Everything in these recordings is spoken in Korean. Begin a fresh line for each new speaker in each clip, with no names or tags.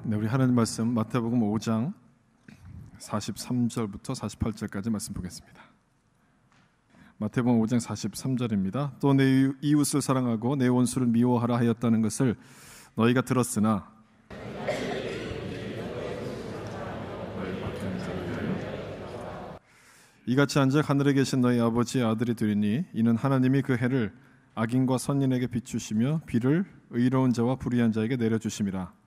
네, 우리 하나님 말씀 마태복음 5장 43절부터 48절까지 말씀 보겠습니다. 마태복음 5장 43절입니다. 또 내 이웃을 사랑하고 내 원수를 미워하라 하였다는 것을 너희가 들었으나 이같이 한즉 하늘에 계신 너희 아버지의 아들이 되리니 이는 하나님이 그 해를 악인과 선인에게 비추시며 비를 의로운 자와 불의한 자에게 내려주심이라.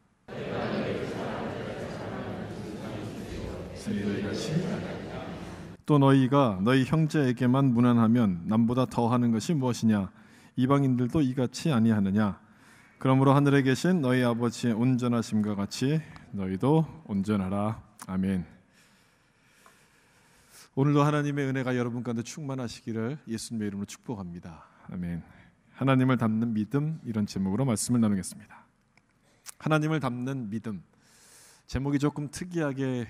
또 너희가 너희 형제에게만 무난하면 남보다 더하는 것이 무엇이냐? 이방인들도 이같이 아니하느냐? 그러므로 하늘에 계신 너희 아버지의 온전하심과 같이 너희도 온전하라. 아멘. 오늘도 하나님의 은혜가 여러분 가운데 충만하시기를 예수님의 이름으로 축복합니다. 아멘. 하나님을 닮는 믿음, 이런 제목으로 말씀을 나누겠습니다. 하나님을 닮는 믿음, 제목이 조금 특이하게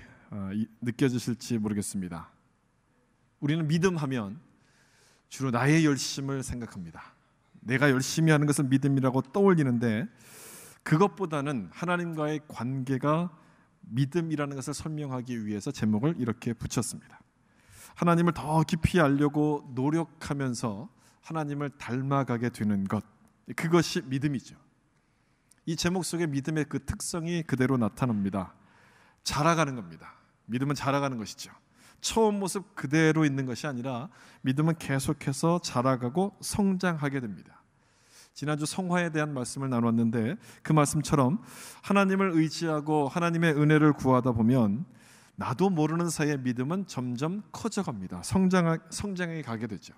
느껴지실지 모르겠습니다. 우리는 믿음하면 주로 나의 열심을 생각합니다. 내가 열심히 하는 것을 믿음이라고 떠올리는데, 그것보다는 하나님과의 관계가 믿음이라는 것을 설명하기 위해서 제목을 이렇게 붙였습니다. 하나님을 더 깊이 알려고 노력하면서 하나님을 닮아가게 되는 것, 그것이 믿음이죠. 이 제목 속에 믿음의 그 특성이 그대로 나타납니다. 자라가는 겁니다. 믿음은 자라가는 것이죠. 처음 모습 그대로 있는 것이 아니라 믿음은 계속해서 자라가고 성장하게 됩니다. 지난주 성화에 대한 말씀을 나눴는데, 그 말씀처럼 하나님을 의지하고 하나님의 은혜를 구하다 보면 나도 모르는 사이에 믿음은 점점 커져갑니다. 성장해 가게 되죠.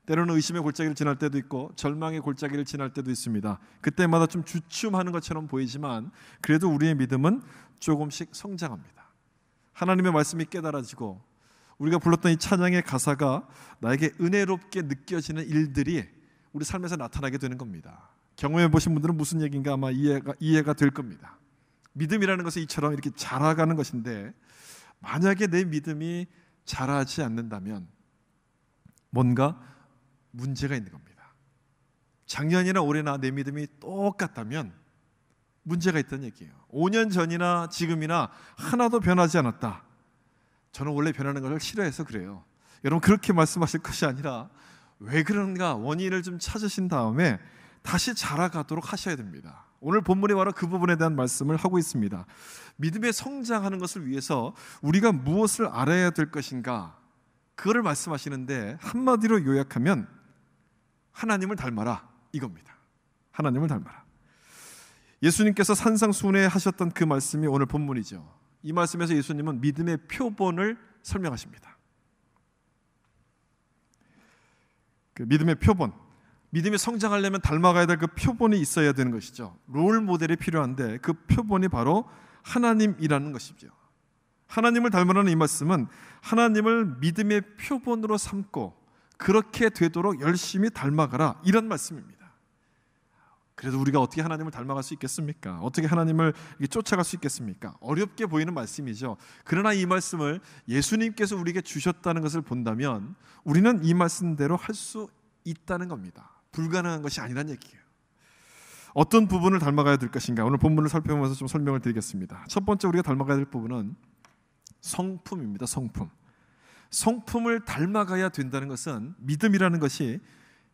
때로는 의심의 골짜기를 지날 때도 있고 절망의 골짜기를 지날 때도 있습니다. 그때마다 좀 주춤하는 것처럼 보이지만 그래도 우리의 믿음은 조금씩 성장합니다. 하나님의 말씀이 깨달아지고 우리가 불렀던 이 찬양의 가사가 나에게 은혜롭게 느껴지는 일들이 우리 삶에서 나타나게 되는 겁니다. 경험해 보신 분들은 무슨 얘기인가 아마 이해가 될 겁니다. 믿음이라는 것은 이처럼 이렇게 자라가는 것인데, 만약에 내 믿음이 자라지 않는다면 뭔가 문제가 있는 겁니다. 작년이나 올해나 내 믿음이 똑같다면 문제가 있다는 얘기예요. 5년 전이나 지금이나 하나도 변하지 않았다. 저는 원래 변하는 것을 싫어해서 그래요. 여러분, 그렇게 말씀하실 것이 아니라 왜 그런가 원인을 좀 찾으신 다음에 다시 자라가도록 하셔야 됩니다. 오늘 본문이 바로 그 부분에 대한 말씀을 하고 있습니다. 믿음의 성장하는 것을 위해서 우리가 무엇을 알아야 될 것인가, 그거를 말씀하시는데 한마디로 요약하면 하나님을 닮아라, 이겁니다. 하나님을 닮아라. 예수님께서 산상수훈에 하셨던 그 말씀이 오늘 본문이죠. 이 말씀에서 예수님은 믿음의 표본을 설명하십니다. 그 믿음의 표본, 믿음이 성장하려면 닮아가야 될 그 표본이 있어야 되는 것이죠. 롤 모델이 필요한데 그 표본이 바로 하나님이라는 것이죠. 하나님을 닮으라는 이 말씀은 하나님을 믿음의 표본으로 삼고 그렇게 되도록 열심히 닮아가라, 이런 말씀입니다. 그래도 우리가 어떻게 하나님을 닮아갈 수 있겠습니까? 어떻게 하나님을 쫓아갈 수 있겠습니까? 어렵게 보이는 말씀이죠. 그러나 이 말씀을 예수님께서 우리에게 주셨다는 것을 본다면 우리는 이 말씀대로 할 수 있다는 겁니다. 불가능한 것이 아니란 얘기예요. 어떤 부분을 닮아가야 될 것인가, 오늘 본문을 살펴보면서 좀 설명을 드리겠습니다. 첫 번째 우리가 닮아가야 될 부분은 성품입니다. 성품을 닮아가야 된다는 것은, 믿음이라는 것이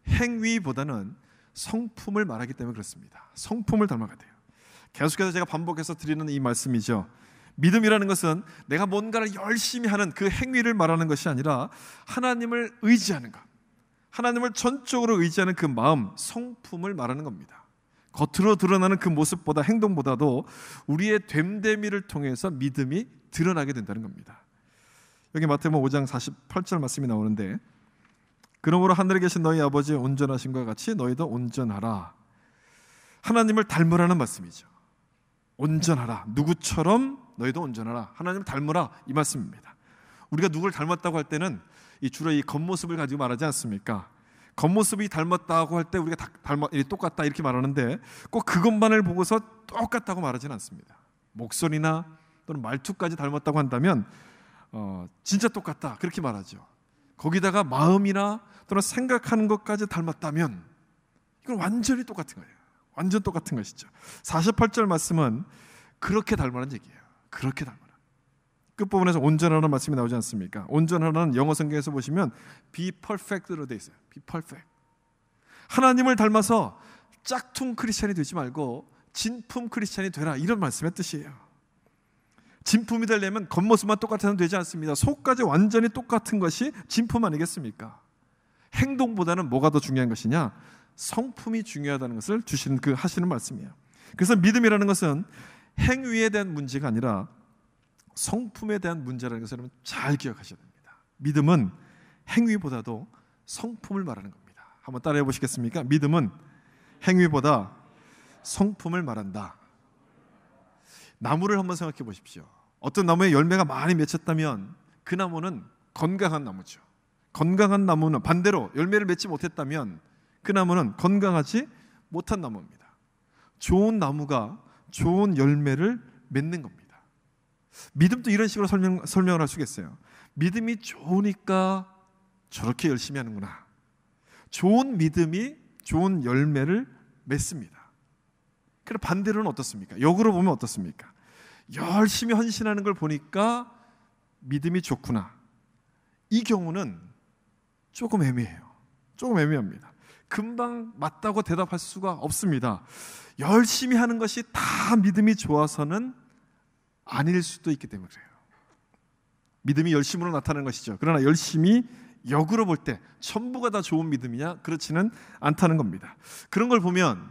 행위보다는 성품을 말하기 때문에 그렇습니다. 성품을 닮아가야 돼요. 계속해서 제가 반복해서 드리는 이 말씀이죠. 믿음이라는 것은 내가 뭔가를 열심히 하는 그 행위를 말하는 것이 아니라 하나님을 의지하는 것, 하나님을 전적으로 의지하는 그 마음, 성품을 말하는 겁니다. 겉으로 드러나는 그 모습보다, 행동보다도 우리의 됨됨이를 통해서 믿음이 드러나게 된다는 겁니다. 여기 마태복음 5장 48절 말씀이 나오는데, 그러므로 하늘에 계신 너희 아버지의 온전하심과 같이 너희도 온전하라. 하나님을 닮으라는 말씀이죠. 온전하라, 누구처럼 너희도 온전하라, 하나님을 닮으라, 이 말씀입니다. 우리가 누구를 닮았다고 할 때는 주로 이 겉모습을 가지고 말하지 않습니까? 겉모습이 닮았다고 할 때 우리가 똑같다 이렇게 말하는데, 꼭 그것만을 보고서 똑같다고 말하지는 않습니다. 목소리나 또는 말투까지 닮았다고 한다면 진짜 똑같다 그렇게 말하죠. 거기다가 마음이나 또는 생각하는 것까지 닮았다면 이건 완전히 똑같은 거예요. 완전 똑같은 것이죠. 48절 말씀은 그렇게 닮으라는 얘기예요. 그렇게 닮으라. 끝부분에서 온전하라는 말씀이 나오지 않습니까? 온전하라는 영어 성경에서 보시면 be perfect로 되어 있어요. be perfect. 하나님을 닮아서 짝퉁 크리스찬이 되지 말고 진품 크리스찬이 되라, 이런 말씀의 뜻이에요. 진품이 되려면 겉모습만 똑같아서는 되지 않습니다. 속까지 완전히 똑같은 것이 진품 아니겠습니까? 행동보다는 뭐가 더 중요한 것이냐? 성품이 중요하다는 것을 주시는 하시는 말씀이에요. 그래서 믿음이라는 것은 행위에 대한 문제가 아니라 성품에 대한 문제라는 것을 여러분 잘 기억하셔야 됩니다. 믿음은 행위보다도 성품을 말하는 겁니다. 한번 따라해 보시겠습니까? 믿음은 행위보다 성품을 말한다. 나무를 한번 생각해 보십시오. 어떤 나무에 열매가 많이 맺혔다면 그 나무는 건강한 나무죠. 건강한 나무는 반대로 열매를 맺지 못했다면 그 나무는 건강하지 못한 나무입니다. 좋은 나무가 좋은 열매를 맺는 겁니다. 믿음도 이런 식으로 설명을 할 수가 있어요. 믿음이 좋으니까 저렇게 열심히 하는구나. 좋은 믿음이 좋은 열매를 맺습니다. 그럼 반대로는 어떻습니까? 역으로 보면 어떻습니까? 열심히 헌신하는 걸 보니까 믿음이 좋구나. 이 경우는 조금 애매해요. 조금 애매합니다. 금방 맞다고 대답할 수가 없습니다. 열심히 하는 것이 다 믿음이 좋아서는 아닐 수도 있기 때문에 그래요. 믿음이 열심으로 나타나는 것이죠. 그러나 열심히 역으로 볼 때 전부가 다 좋은 믿음이냐? 그렇지는 않다는 겁니다. 그런 걸 보면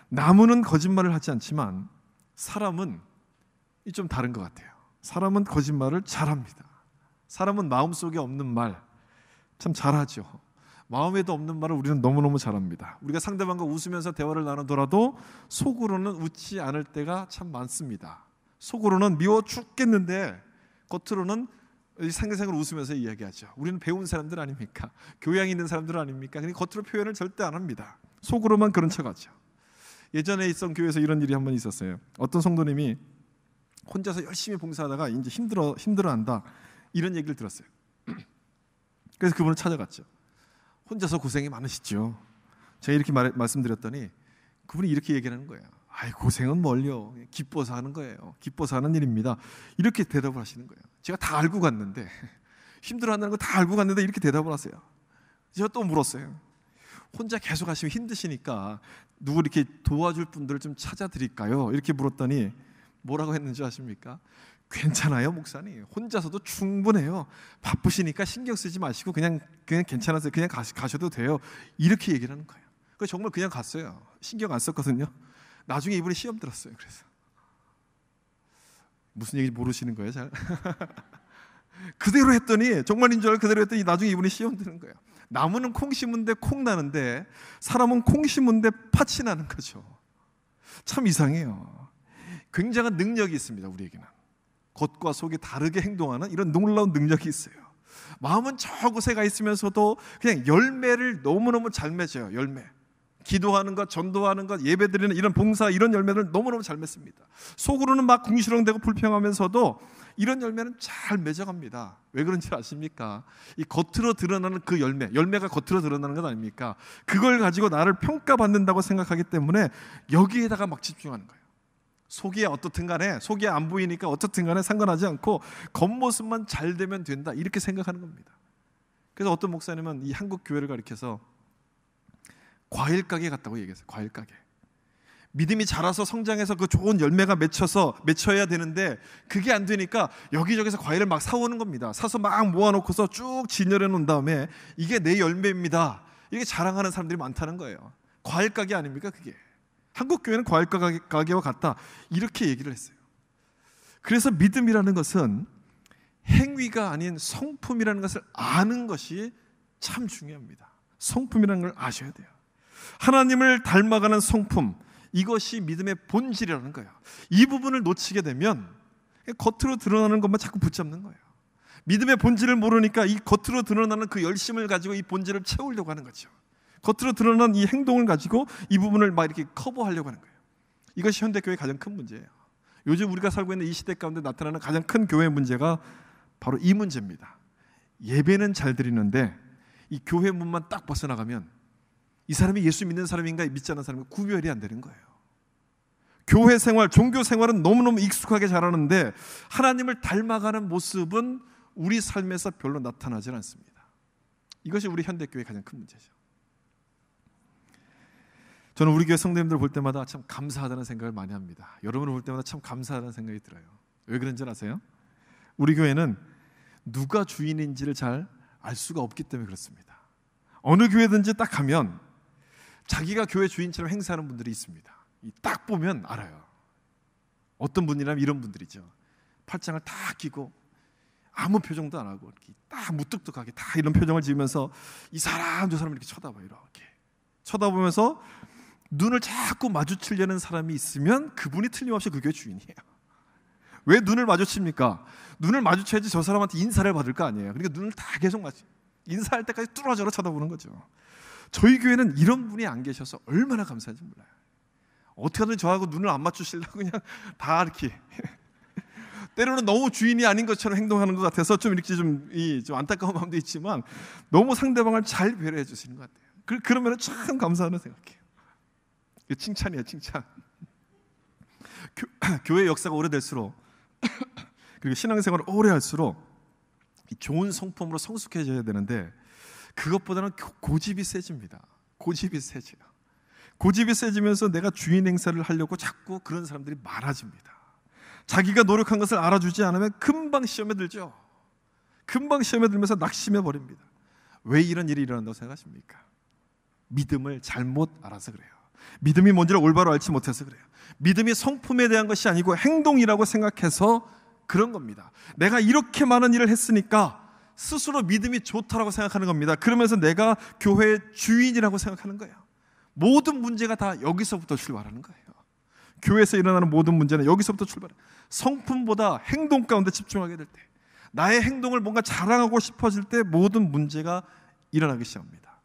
나무는 거짓말을 하지 않지만 사람은 좀 다른 것 같아요. 사람은 거짓말을 잘합니다. 사람은 마음속에 없는 말 참 잘하죠. 마음에도 없는 말을 우리는 너무너무 잘합니다. 우리가 상대방과 웃으면서 대화를 나누더라도 속으로는 웃지 않을 때가 참 많습니다. 속으로는 미워 죽겠는데 겉으로는 생생을 웃으면서 이야기하죠. 우리는 배운 사람들 아닙니까? 교양 있는 사람들 아닙니까? 그러니까 겉으로 표현을 절대 안 합니다. 속으로만 그런 척하죠. 예전에 있던 교회에서 이런 일이 한 번 있었어요. 어떤 성도님이 혼자서 열심히 봉사하다가 이제 힘들어한다, 이런 얘기를 들었어요. 그래서 그분을 찾아갔죠. 혼자서 고생이 많으시죠. 제가 이렇게 말씀드렸더니 그분이 이렇게 얘기하는 거예요. 아이, 고생은 뭘요? 기뻐서 하는 거예요. 기뻐서 하는 일입니다. 이렇게 대답을 하시는 거예요. 제가 다 알고 갔는데, 힘들어한다는 거 다 알고 갔는데 이렇게 대답을 하세요. 제가 또 물었어요. 혼자 계속 하시면 힘드시니까 누구 이렇게 도와줄 분들을 좀 찾아드릴까요? 이렇게 물었더니 뭐라고 했는지 아십니까? 괜찮아요, 목사님. 혼자서도 충분해요. 바쁘시니까 신경 쓰지 마시고 그냥 괜찮아서 그냥 가셔도 돼요. 이렇게 얘기를 하는 거예요. 그래서 정말 그냥 갔어요. 신경 안 썼거든요. 나중에 이분이 시험 들었어요. 그래서 무슨 얘기인지 모르시는 거예요, 잘? 그대로 했더니, 정말인 줄 알고 그대로 했더니 나중에 이분이 시험 드는 거예요. 나무는 콩 심은데 콩 나는데 사람은 콩 심은데 팥이 나는 거죠. 참 이상해요. 굉장한 능력이 있습니다, 우리에게는. 겉과 속이 다르게 행동하는 이런 놀라운 능력이 있어요. 마음은 저곳에 가 있으면서도 그냥 열매를 너무너무 잘 맺어요. 열매. 기도하는 것, 전도하는 것, 예배드리는 이런 봉사, 이런 열매를 너무너무 잘 맺습니다. 속으로는 막 궁시렁대고 불평하면서도 이런 열매는 잘 맺어갑니다. 왜 그런지 아십니까? 이 겉으로 드러나는 그 열매가 겉으로 드러나는 것 아닙니까? 그걸 가지고 나를 평가받는다고 생각하기 때문에 여기에다가 막 집중하는 거예요. 속이 어떻든 간에, 속이 안 보이니까 어떻든 간에 상관하지 않고 겉모습만 잘 되면 된다, 이렇게 생각하는 겁니다. 그래서 어떤 목사님은 이 한국 교회를 가리켜서 과일 가게 같다고 얘기했어요. 과일 가게. 믿음이 자라서 성장해서 그 좋은 열매가 맺혀야 되는데 그게 안 되니까 여기저기서 과일을 막 사오는 겁니다. 사서 막 모아놓고서 쭉 진열해 놓은 다음에 이게 내 열매입니다, 이렇게 자랑하는 사람들이 많다는 거예요. 과일 가게 아닙니까, 그게? 한국 교회는 과일 가게와 같다, 이렇게 얘기를 했어요. 그래서 믿음이라는 것은 행위가 아닌 성품이라는 것을 아는 것이 참 중요합니다. 성품이라는 걸 아셔야 돼요. 하나님을 닮아가는 성품, 이것이 믿음의 본질이라는 거예요. 이 부분을 놓치게 되면 겉으로 드러나는 것만 자꾸 붙잡는 거예요. 믿음의 본질을 모르니까 이 겉으로 드러나는 그 열심을 가지고 이 본질을 채우려고 하는 거죠. 겉으로 드러난 이 행동을 가지고 이 부분을 막 이렇게 커버하려고 하는 거예요. 이것이 현대교회의 가장 큰 문제예요. 요즘 우리가 살고 있는 이 시대 가운데 나타나는 가장 큰 교회의 문제가 바로 이 문제입니다. 예배는 잘 드리는데 이 교회 문만 딱 벗어나가면 이 사람이 예수 믿는 사람인가 믿지 않는 사람인가 구별이 안 되는 거예요. 교회 생활, 종교 생활은 너무너무 익숙하게 잘하는데 하나님을 닮아가는 모습은 우리 삶에서 별로 나타나지 않습니다. 이것이 우리 현대교회의 가장 큰 문제죠. 저는 우리 교회 성도님들 볼 때마다 참 감사하다는 생각을 많이 합니다. 여러분을 볼 때마다 참 감사하다는 생각이 들어요. 왜 그런지 아세요? 우리 교회는 누가 주인인지를 잘 알 수가 없기 때문에 그렇습니다. 어느 교회든지 딱 가면 자기가 교회 주인처럼 행세하는 분들이 있습니다. 딱 보면 알아요. 어떤 분이라면 이런 분들이죠. 팔짱을 딱 끼고 아무 표정도 안 하고 이렇게 딱 무뚝뚝하게 다 이런 표정을 지으면서 이 사람 저 사람 이렇게 쳐다봐요. 이렇게 쳐다보면서 눈을 자꾸 마주치려는 사람이 있으면 그분이 틀림없이 그 교회 주인이에요. 왜 눈을 마주칩니까? 눈을 마주쳐야지 저 사람한테 인사를 받을 거 아니에요. 그러니까 눈을 다 계속 인사할 때까지 뚫어져라 쳐다보는 거죠. 저희 교회는 이런 분이 안 계셔서 얼마나 감사한지 몰라요. 어떻게 하든 저하고 눈을 안 맞추시려고 그냥 다 이렇게 때로는 너무 주인이 아닌 것처럼 행동하는 것 같아서 좀 이렇게 좀 안타까운 마음도 있지만 너무 상대방을 잘 배려해 주시는 것 같아요. 그러면 참 감사하는 생각해요. 칭찬이에요, 칭찬. 교회 역사가 오래될수록 그리고 신앙생활을 오래 할수록 좋은 성품으로 성숙해져야 되는데 그것보다는 고집이 세집니다. 고집이 세져요. 고집이 세지면서 내가 주인 행사를 하려고 자꾸 그런 사람들이 많아집니다. 자기가 노력한 것을 알아주지 않으면 금방 시험에 들죠. 금방 시험에 들면서 낙심해 버립니다. 왜 이런 일이 일어난다고 생각하십니까? 믿음을 잘못 알아서 그래요. 믿음이 뭔지를 올바로 알지 못해서 그래요. 믿음이 성품에 대한 것이 아니고 행동이라고 생각해서 그런 겁니다. 내가 이렇게 많은 일을 했으니까 스스로 믿음이 좋다라고 생각하는 겁니다. 그러면서 내가 교회의 주인이라고 생각하는 거예요. 모든 문제가 다 여기서부터 출발하는 거예요. 교회에서 일어나는 모든 문제는 여기서부터 출발해요. 성품보다 행동 가운데 집중하게 될 때, 나의 행동을 뭔가 자랑하고 싶어질 때 모든 문제가 일어나기 시작합니다.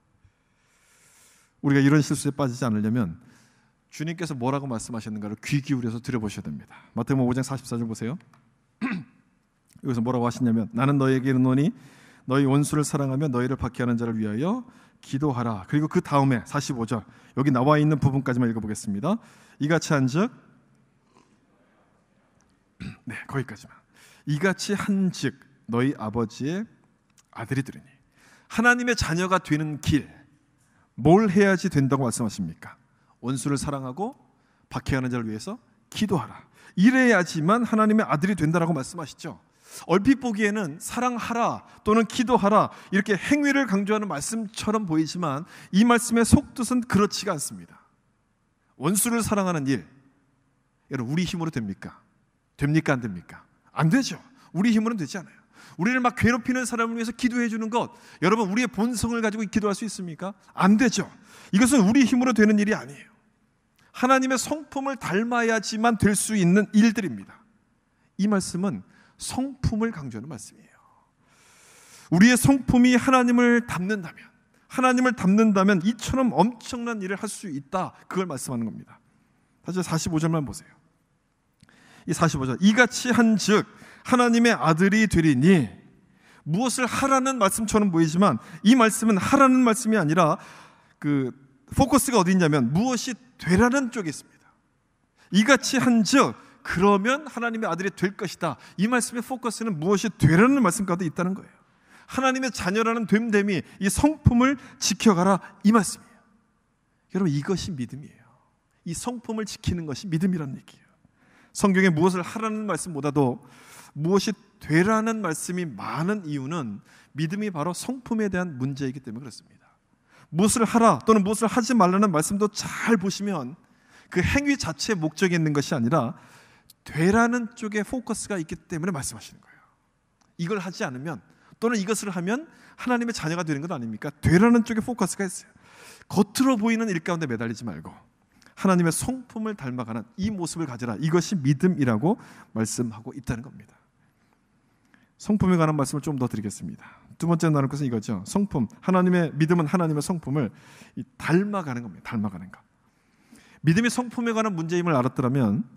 우리가 이런 실수에 빠지지 않으려면 주님께서 뭐라고 말씀하셨는가를 귀 기울여서 들어보셔야 됩니다. 마태복음 5장 44절 보세요. 여기서 뭐라고 하시냐면 나는 너희에게 이르노니 너희 원수를 사랑하며 너희를 박해하는 자를 위하여 기도하라. 그리고 그 다음에 45절 여기 나와 있는 부분까지만 읽어보겠습니다. 이같이 한즉 거기까지만. 이같이 한즉 너희 아버지의 아들이 되리니. 하나님의 자녀가 되는 길, 뭘 해야지 된다고 말씀하십니까? 원수를 사랑하고 박해하는 자를 위해서 기도하라. 이래야지만 하나님의 아들이 된다라고 말씀하시죠. 얼핏 보기에는 사랑하라 또는 기도하라 이렇게 행위를 강조하는 말씀처럼 보이지만 이 말씀의 속뜻은 그렇지가 않습니다. 원수를 사랑하는 일, 여러분 우리 힘으로 됩니까? 됩니까? 안 됩니까? 안 되죠. 우리 힘으로는 되지 않아요. 우리를 막 괴롭히는 사람을 위해서 기도해 주는 것, 여러분 우리의 본성을 가지고 기도할 수 있습니까? 안 되죠. 이것은 우리 힘으로 되는 일이 아니에요. 하나님의 성품을 닮아야지만 될 수 있는 일들입니다. 이 말씀은 성품을 강조하는 말씀이에요. 우리의 성품이 하나님을 닮는다면 이처럼 엄청난 일을 할 수 있다. 그걸 말씀하는 겁니다. 다시 45절만 보세요. 이 45절 이같이 한즉 하나님의 아들이 되리니. 무엇을 하라는 말씀처럼 보이지만 이 말씀은 하라는 말씀이 아니라 그 포커스가 어디 있냐면 무엇이 되라는 쪽에 있습니다. 이같이 한즉 그러면 하나님의 아들이 될 것이다. 이 말씀의 포커스는 무엇이 되라는 말씀 가운데 있다는 거예요. 하나님의 자녀라는 됨됨이 이 성품을 지켜가라 이 말씀이에요. 여러분 이것이 믿음이에요. 이 성품을 지키는 것이 믿음이라는 얘기예요. 성경에 무엇을 하라는 말씀보다도 무엇이 되라는 말씀이 많은 이유는 믿음이 바로 성품에 대한 문제이기 때문에 그렇습니다. 무엇을 하라 또는 무엇을 하지 말라는 말씀도 잘 보시면 그 행위 자체의 목적이 있는 것이 아니라 되라는 쪽에 포커스가 있기 때문에 말씀하시는 거예요. 이걸 하지 않으면 또는 이것을 하면 하나님의 자녀가 되는 것 아닙니까? 되라는 쪽에 포커스가 있어요. 겉으로 보이는 일 가운데 매달리지 말고 하나님의 성품을 닮아가는 이 모습을 가지라. 이것이 믿음이라고 말씀하고 있다는 겁니다. 성품에 관한 말씀을 좀 더 드리겠습니다. 두 번째 나눌 것은 이거죠. 성품, 하나님의 믿음은 하나님의 성품을 닮아가는 겁니다. 닮아가는 것. 믿음이 성품에 관한 문제임을 알았더라면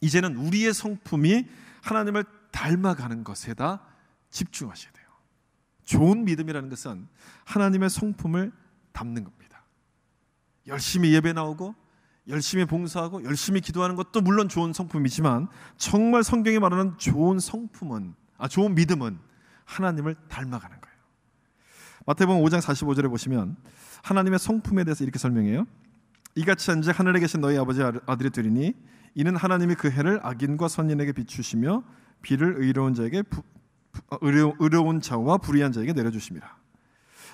이제는 우리의 성품이 하나님을 닮아가는 것에다 집중하셔야 돼요. 좋은 믿음이라는 것은 하나님의 성품을 담는 겁니다. 열심히 예배 나오고 열심히 봉사하고 열심히 기도하는 것도 물론 좋은 성품이지만 정말 성경이 말하는 좋은 믿음은 하나님을 닮아가는 거예요. 마태복음 5장 45절에 보시면 하나님의 성품에 대해서 이렇게 설명해요. 이같이 한즉 하늘에 계신 너희 아버지 아들이 되리니 이는 하나님이 그 해를 악인과 선인에게 비추시며 비를 의로운 자와 불의한 자에게 내려주심이라.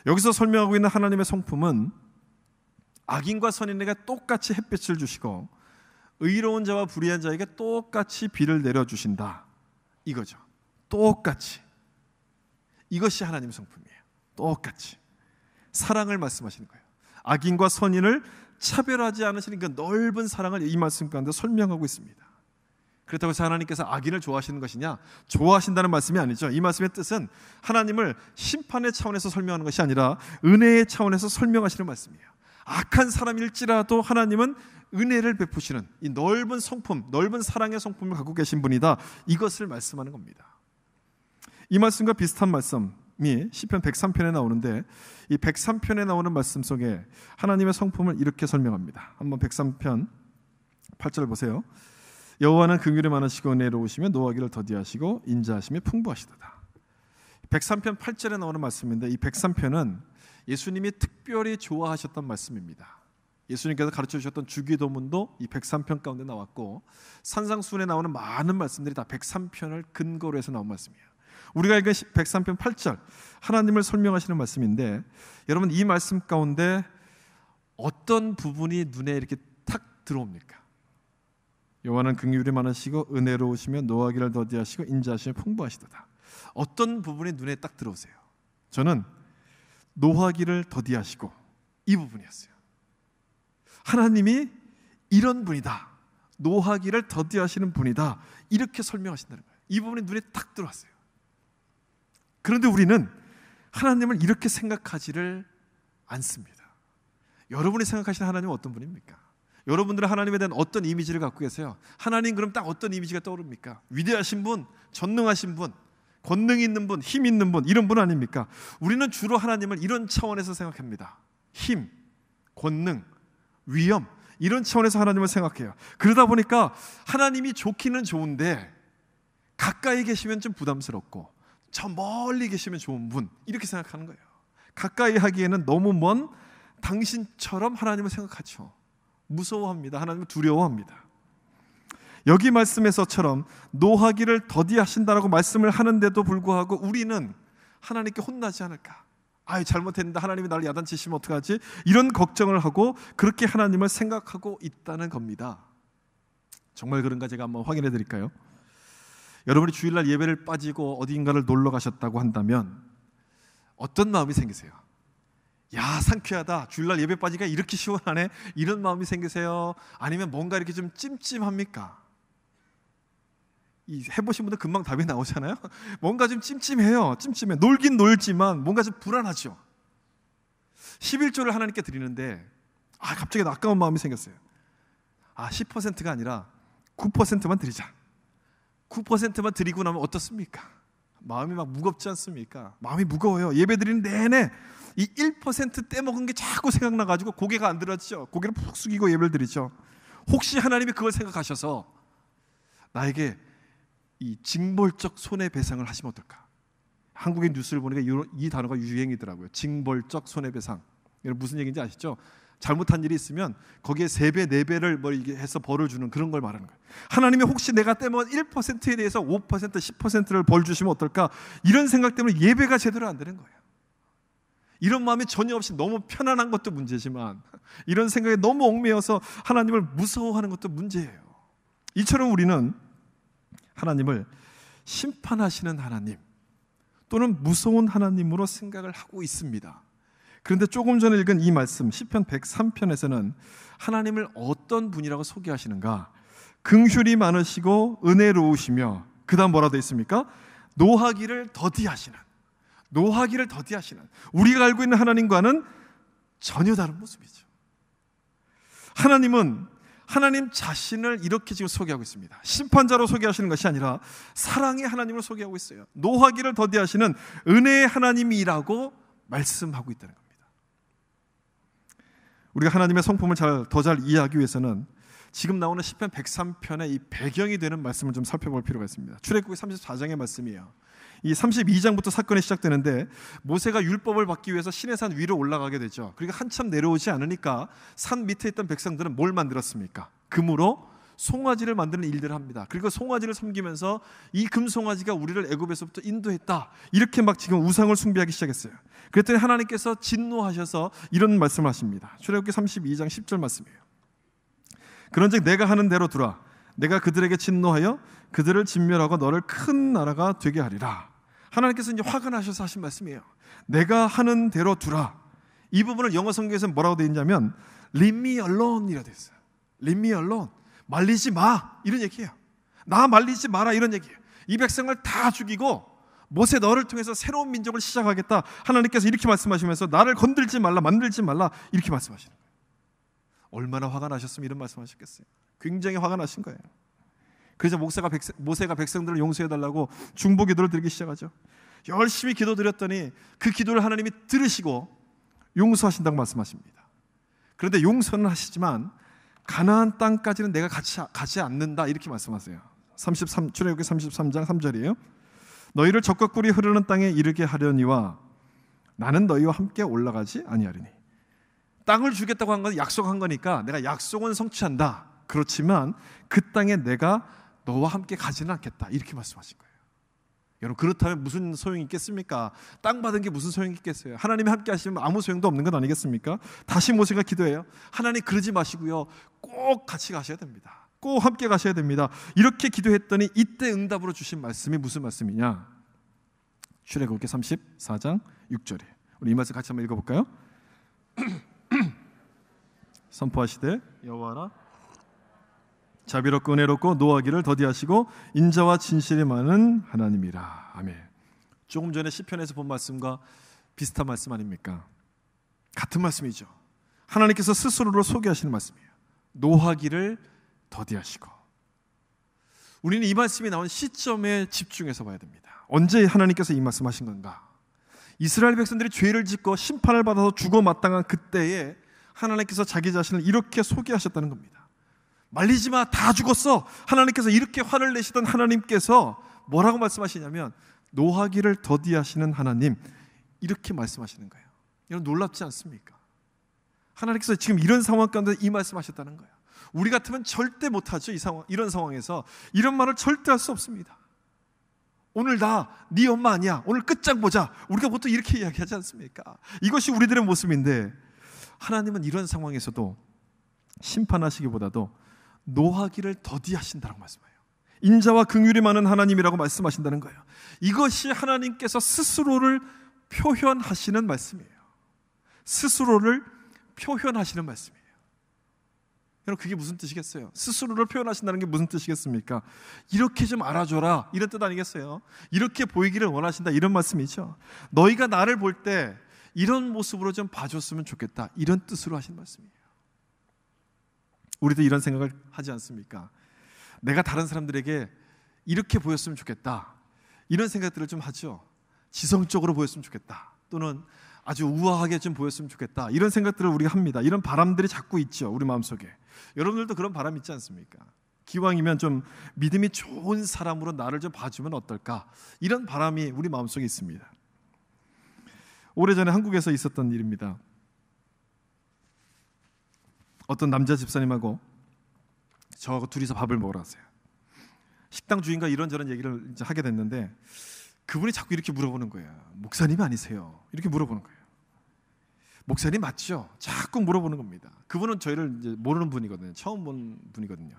여기서 설명하고 있는 하나님의 성품은 악인과 선인에게 똑같이 햇빛을 주시고 의로운 자와 불의한 자에게 똑같이 비를 내려주신다, 이거죠. 똑같이. 이것이 하나님의 성품이에요. 똑같이 사랑을 말씀하시는 거예요. 악인과 선인을 차별하지 않으시는 그 넓은 사랑을 이 말씀 가운데 설명하고 있습니다. 그렇다고 해서 하나님께서 악인을 좋아하시는 것이냐? 좋아하신다는 말씀이 아니죠. 이 말씀의 뜻은 하나님을 심판의 차원에서 설명하는 것이 아니라 은혜의 차원에서 설명하시는 말씀이에요. 악한 사람일지라도 하나님은 은혜를 베푸시는 이 넓은 성품, 넓은 사랑의 성품을 갖고 계신 분이다, 이것을 말씀하는 겁니다. 이 말씀과 비슷한 말씀이 시편 103편에 나오는데 이 103편에 나오는 말씀 속에 하나님의 성품을 이렇게 설명합니다. 한번 103편 8절 보세요. 여호와는 긍휼이 많으시고 은혜로우시며 노하기를 더디하시고 인자하심이 풍부하시도다. 103편 8절에 나오는 말씀인데 이 103편은 예수님이 특별히 좋아하셨던 말씀입니다. 예수님께서 가르쳐 주셨던 주기도문도 이 103편 가운데 나왔고 산상수훈에 나오는 많은 말씀들이 다 103편을 근거로 해서 나온 말씀이에요. 우리가 읽은 103편 8절 하나님을 설명하시는 말씀인데 여러분, 이 말씀 가운데 어떤 부분이 눈에 이렇게 탁 들어옵니까? 여호와는 긍휼이 많으시고 은혜로우시며 노하기를 더디하시고 인자하시며 풍부하시도다. 어떤 부분이 눈에 딱 들어오세요? 저는 노하기를 더디하시고, 이 부분이었어요. 하나님이 이런 분이다, 노하기를 더디하시는 분이다, 이렇게 설명하신다는 거예요. 이 부분이 눈에 딱 들어왔어요. 그런데 우리는 하나님을 이렇게 생각하지를 않습니다. 여러분이 생각하시는 하나님은 어떤 분입니까? 여러분들은 하나님에 대한 어떤 이미지를 갖고 계세요? 하나님 그럼 딱 어떤 이미지가 떠오릅니까? 위대하신 분, 전능하신 분, 권능이 있는 분, 힘 있는 분, 이런 분 아닙니까? 우리는 주로 하나님을 이런 차원에서 생각합니다. 힘, 권능, 위엄, 이런 차원에서 하나님을 생각해요. 그러다 보니까 하나님이 좋기는 좋은데 가까이 계시면 좀 부담스럽고 저 멀리 계시면 좋은 분, 이렇게 생각하는 거예요. 가까이 하기에는 너무 먼 당신처럼 하나님을 생각하죠. 무서워합니다. 하나님을 두려워합니다. 여기 말씀에서처럼 노하기를 더디하신다라고 말씀을 하는데도 불구하고 우리는 하나님께 혼나지 않을까? 잘못했는데 하나님이 나를 야단치시면 어떡하지? 이런 걱정을 하고 그렇게 하나님을 생각하고 있다는 겁니다. 정말 그런가 제가 한번 확인해 드릴까요? 여러분이 주일날 예배를 빠지고 어딘가를 놀러 가셨다고 한다면 어떤 마음이 생기세요? 야, 상쾌하다, 주일날 예배 빠지니까 이렇게 시원하네, 이런 마음이 생기세요? 아니면 뭔가 이렇게 좀 찜찜합니까? 해보신 분들 금방 답이 나오잖아요. 뭔가 좀 찜찜해요. 찜찜해. 놀긴 놀지만 뭔가 좀 불안하죠. 11조를 하나님께 드리는데 갑자기 아까운 마음이 생겼어요. 10%가 아니라 9%만 드리자. 9%만 드리고 나면 어떻습니까? 마음이 막 무겁지 않습니까? 마음이 무거워요. 예배 드리는 내내 이 1% 떼먹은 게 자꾸 생각나가지고 고개가 안 들어지죠. 고개를 푹 숙이고 예배를 드리죠. 혹시 하나님이 그걸 생각하셔서 나에게 이 징벌적 손해배상을 하시면 어떨까? 한국의 뉴스를 보니까 이 단어가 유행이더라고요. 징벌적 손해배상. 여러분 무슨 얘기인지 아시죠? 잘못한 일이 있으면 거기에 3배, 4배를 이렇게 해서 벌을 주는 그런 걸 말하는 거예요. 하나님이 혹시 내가 떼먹은 1%에 대해서 5%, 10%를 벌 주시면 어떨까? 이런 생각 때문에 예배가 제대로 안 되는 거예요. 이런 마음이 전혀 없이 너무 편안한 것도 문제지만 이런 생각에 너무 얽매여서 하나님을 무서워하는 것도 문제예요. 이처럼 우리는 하나님을 심판하시는 하나님 또는 무서운 하나님으로 생각을 하고 있습니다. 그런데 조금 전에 읽은 이 말씀 시편 103편에서는 하나님을 어떤 분이라고 소개하시는가? 긍휼이 많으시고 은혜로우시며 그 다음 뭐라 되어 있습니까? 노하기를 더디하시는, 노하기를 더디하시는, 우리가 알고 있는 하나님과는 전혀 다른 모습이죠. 하나님은 하나님 자신을 이렇게 지금 소개하고 있습니다. 심판자로 소개하시는 것이 아니라 사랑의 하나님을 소개하고 있어요. 노하기를 더디하시는 은혜의 하나님이라고 말씀하고 있다는 겁니다. 우리가 하나님의 성품을 더 잘 이해하기 위해서는 지금 나오는 시편 103편의 이 배경이 되는 말씀을 좀 살펴볼 필요가 있습니다. 출애굽기 34장의 말씀이에요. 이 32장부터 사건이 시작되는데 모세가 율법을 받기 위해서 시내산 위로 올라가게 되죠. 그러니까 한참 내려오지 않으니까 산 밑에 있던 백성들은 뭘 만들었습니까? 금으로 송아지를 만드는 일들을 합니다. 그리고 송아지를 섬기면서 이 금송아지가 우리를 애굽에서부터 인도했다, 이렇게 막 지금 우상을 숭배하기 시작했어요. 그랬더니 하나님께서 진노하셔서 이런 말씀을 하십니다. 출애굽기 32장 10절 말씀이에요. 그런즉 내가 하는 대로 두라. 내가 그들에게 진노하여 그들을 진멸하고 너를 큰 나라가 되게 하리라. 하나님께서 이제 화가 나셔서 하신 말씀이에요. 내가 하는 대로 두라. 이 부분을 영어 성경에서 뭐라고 되어 있냐면 Leave me alone 이라 되어 있어요. Leave me alone. 말리지 마, 이런 얘기예요. 나 말리지 마라, 이런 얘기예요. 이 백성을 다 죽이고 모세 너를 통해서 새로운 민족을 시작하겠다. 하나님께서 이렇게 말씀하시면서 나를 건들지 말라, 만들지 말라, 이렇게 말씀하시는 거예요. 얼마나 화가 나셨으면 이런 말씀하셨겠어요. 굉장히 화가 나신 거예요. 그래서 모세가 백성들을 용서해달라고 중보기도를 드리기 시작하죠. 열심히 기도드렸더니 그 기도를 하나님이 들으시고 용서하신다고 말씀하십니다. 그런데 용서는 하시지만 가나안 땅까지는 내가 가지 않는다, 이렇게 말씀하세요. 출애굽기 33장 3절이에요. 너희를 적과 꿀이 흐르는 땅에 이르게 하려니와 나는 너희와 함께 올라가지 아니하리니. 땅을 주겠다고 한 건 약속한 거니까 내가 약속은 성취한다. 그렇지만 그 땅에 내가 너와 함께 가지는 않겠다, 이렇게 말씀하신 거예요. 여러분, 그렇다면 무슨 소용이 있겠습니까? 땅 받은 게 무슨 소용이 있겠어요? 하나님이 함께 하시면 아무 소용도 없는 건 아니겠습니까? 다시 모세가 기도해요. 하나님, 그러지 마시고요, 꼭 같이 가셔야 됩니다. 꼭 함께 가셔야 됩니다. 이렇게 기도했더니 이때 응답으로 주신 말씀이 무슨 말씀이냐? 출애굽기 34장 6절에 우리 이 말씀 같이 한번 읽어볼까요? 선포하시되 여호와라 자비롭고 은혜롭고 노하기를 더디하시고 인자와 진실이 많은 하나님이라. 아멘. 조금 전에 시편에서 본 말씀과 비슷한 말씀 아닙니까? 같은 말씀이죠. 하나님께서 스스로를 소개하시는 말씀이에요. 노하기를 더디하시고. 우리는 이 말씀이 나온 시점에 집중해서 봐야 됩니다. 언제 하나님께서 이 말씀하신 건가? 이스라엘 백성들이 죄를 짓고 심판을 받아서 죽어 마땅한 그때에 하나님께서 자기 자신을 이렇게 소개하셨다는 겁니다. 말리지 마, 다 죽었어. 하나님께서 이렇게 화를 내시던 하나님께서 뭐라고 말씀하시냐면 노하기를 더디하시는 하나님, 이렇게 말씀하시는 거예요. 여러분, 놀랍지 않습니까? 하나님께서 지금 이런 상황 가운데 이 말씀하셨다는 거예요. 우리 같으면 절대 못하죠. 이런 상황에서 이런 말을 절대 할 수 없습니다. 오늘 나 네 엄마 아니야, 오늘 끝장 보자, 우리가 보통 이렇게 이야기하지 않습니까? 이것이 우리들의 모습인데 하나님은 이런 상황에서도 심판하시기보다도 노하기를 더디하신다고 말씀해요. 인자와 긍휼이 많은 하나님이라고 말씀하신다는 거예요. 이것이 하나님께서 스스로를 표현하시는 말씀이에요. 스스로를 표현하시는 말씀이에요. 여러분, 그게 무슨 뜻이겠어요? 스스로를 표현하신다는 게 무슨 뜻이겠습니까? 이렇게 좀 알아줘라, 이런 뜻 아니겠어요? 이렇게 보이기를 원하신다, 이런 말씀이죠. 너희가 나를 볼 때 이런 모습으로 좀 봐줬으면 좋겠다, 이런 뜻으로 하신 말씀이에요. 우리도 이런 생각을 하지 않습니까? 내가 다른 사람들에게 이렇게 보였으면 좋겠다, 이런 생각들을 좀 하죠. 지성적으로 보였으면 좋겠다, 또는 아주 우아하게 좀 보였으면 좋겠다, 이런 생각들을 우리가 합니다. 이런 바람들이 자꾸 있죠, 우리 마음속에. 여러분들도 그런 바람 있지 않습니까? 기왕이면 좀 믿음이 좋은 사람으로 나를 좀 봐주면 어떨까, 이런 바람이 우리 마음속에 있습니다. 오래전에 한국에서 있었던 일입니다. 어떤 남자 집사님하고 저하고 둘이서 밥을 먹으러 갔어요. 식당 주인과 이런저런 얘기를 이제 하게 됐는데 그분이 자꾸 이렇게 물어보는 거예요. 목사님 아니세요? 이렇게 물어보는 거예요. 목사님 맞죠? 자꾸 물어보는 겁니다. 그분은 저희를 이제 모르는 분이거든요. 처음 본 분이거든요.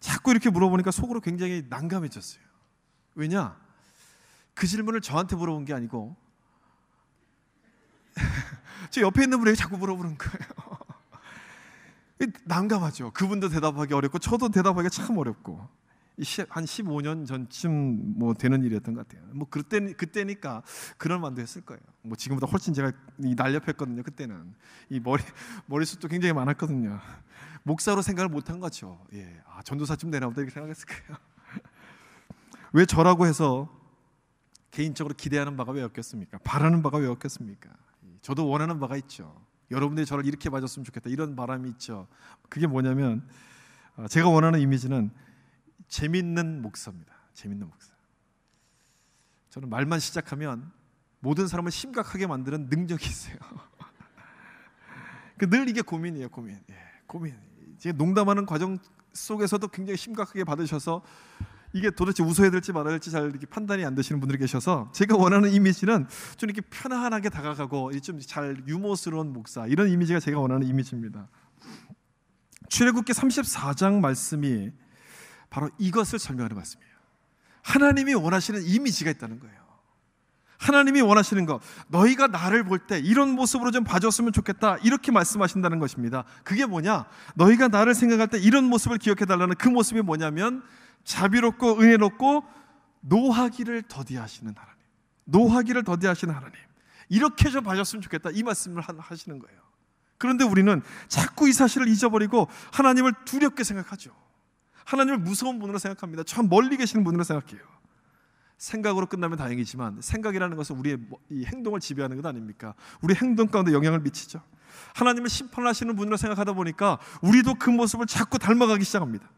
자꾸 이렇게 물어보니까 속으로 굉장히 난감해졌어요. 왜냐? 그 질문을 저한테 물어본 게 아니고 저 옆에 있는 분에게 자꾸 물어보는 거예요. 난감하죠. 그분도 대답하기 어렵고 저도 대답하기가 참 어렵고. 한 15년 전쯤 뭐 되는 일이었던 것 같아요. 뭐 그때니까 그럴 만도 했을 거예요. 뭐 지금보다 훨씬 제가 날렵했거든요. 그때는 이 머리숱도 굉장히 많았거든요. 목사로 생각을 못한 거죠. 예, 전도사쯤 되나 보다 이렇게 생각했을 거예요. 왜 저라고 해서 개인적으로 기대하는 바가 왜 없겠습니까? 바라는 바가 왜 없겠습니까? 저도 원하는 바가 있죠. 여러분들이 저를 이렇게 봐줬으면 좋겠다, 이런 바람이 있죠. 그게 뭐냐면 제가 원하는 이미지는 재밌는 목사입니다. 재밌는 목사. 저는 말만 시작하면 모든 사람을 심각하게 만드는 능력이 있어요. 늘 이게 고민이에요. 고민. 제가 농담하는 과정 속에서도 굉장히 심각하게 받으셔서 이게 도대체 웃어야 될지 말아야 될지 잘 이렇게 판단이 안 되시는 분들이 계셔서, 제가 원하는 이미지는 좀 이렇게 편안하게 다가가고 좀 잘 유머스러운 목사, 이런 이미지가 제가 원하는 이미지입니다. 출애굽기 34장 말씀이 바로 이것을 설명하는 말씀이에요. 하나님이 원하시는 이미지가 있다는 거예요. 하나님이 원하시는 것, 너희가 나를 볼 때 이런 모습으로 좀 봐줬으면 좋겠다, 이렇게 말씀하신다는 것입니다. 그게 뭐냐? 너희가 나를 생각할 때 이런 모습을 기억해달라는 그 모습이 뭐냐면 자비롭고 은혜롭고 노하기를 더디하시는 하나님, 노하기를 더디하시는 하나님, 이렇게 좀 봐줬으면 좋겠다, 이 말씀을 하시는 거예요. 그런데 우리는 자꾸 이 사실을 잊어버리고 하나님을 두렵게 생각하죠. 하나님을 무서운 분으로 생각합니다. 저 멀리 계시는 분으로 생각해요. 생각으로 끝나면 다행이지만 생각이라는 것은 우리의 이 행동을 지배하는 것 아닙니까? 우리 행동 가운데 영향을 미치죠. 하나님을 심판하시는 분으로 생각하다 보니까 우리도 그 모습을 자꾸 닮아가기 시작합니다.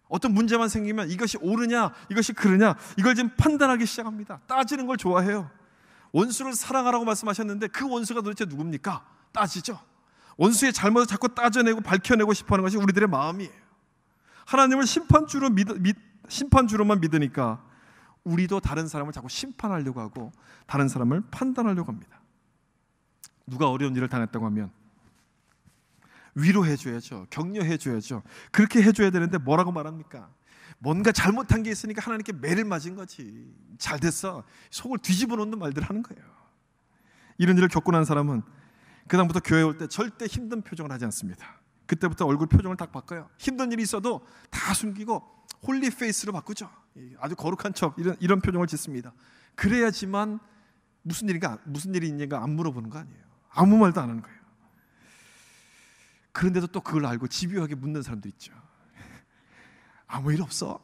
어떤 문제만 생기면 이것이 옳으냐, 이것이 그르냐, 이걸 지금 판단하기 시작합니다. 따지는 걸 좋아해요. 원수를 사랑하라고 말씀하셨는데 그 원수가 도대체 누굽니까? 따지죠. 원수의 잘못을 자꾸 따져내고 밝혀내고 싶어하는 것이 우리들의 마음이에요. 하나님을 심판주로만 믿으니까 우리도 다른 사람을 자꾸 심판하려고 하고 다른 사람을 판단하려고 합니다. 누가 어려운 일을 당했다고 하면 위로해줘야죠. 격려해줘야죠. 그렇게 해줘야 되는데 뭐라고 말합니까? 뭔가 잘못한 게 있으니까 하나님께 매를 맞은 거지. 잘 됐어. 속을 뒤집어 놓는 말들을 하는 거예요. 이런 일을 겪고 난 사람은 그 다음부터 교회 올 때 절대 힘든 표정을 하지 않습니다. 그때부터 얼굴 표정을 딱 바꿔요. 힘든 일이 있어도 다 숨기고 홀리 페이스로 바꾸죠. 아주 거룩한 척, 이런 표정을 짓습니다. 그래야지만 무슨 일이 있는가 안 물어보는 거 아니에요. 아무 말도 안 하는 거예요. 그런데도 또 그걸 알고 집요하게 묻는 사람도 있죠. 아무 일 없어.